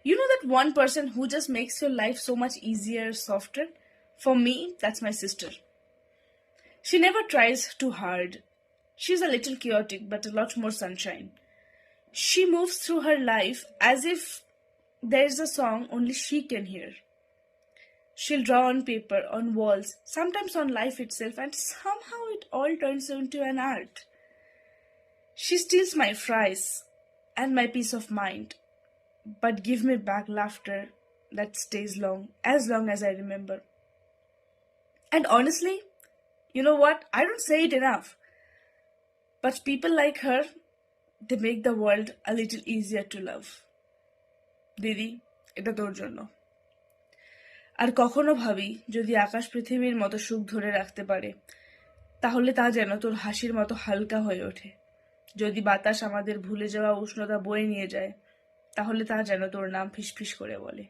You know that one person who just makes your life so much easier, softer? For me, that's my sister. She never tries too hard. She's a little chaotic, but a lot more sunshine. She moves through her life as if there's a song only she can hear. She'll draw on paper, on walls, sometimes on life itself, and somehow it all turns into an art. She steals my fries and my peace of mind, but give me back laughter that stays long as I remember. And honestly, you know what? I don't say it enough, but people like her, they make the world a little easier to love. দিদি, এটা তোর জন্য। আর কখনো ভাবি যদি আকাশ পৃথিবীর মতো সুখ ধরে রাখতে পারে, তাহলে তা যেন তোর হাসির মতো হালকা হয়ে ওঠে। যদি বাতাস আমাদের ভুলে যাওয়া উষ্ণতা বয়ে নিয়ে যায়, তাহলে তা যেন তোর নাম ফিসফিস করে বলে।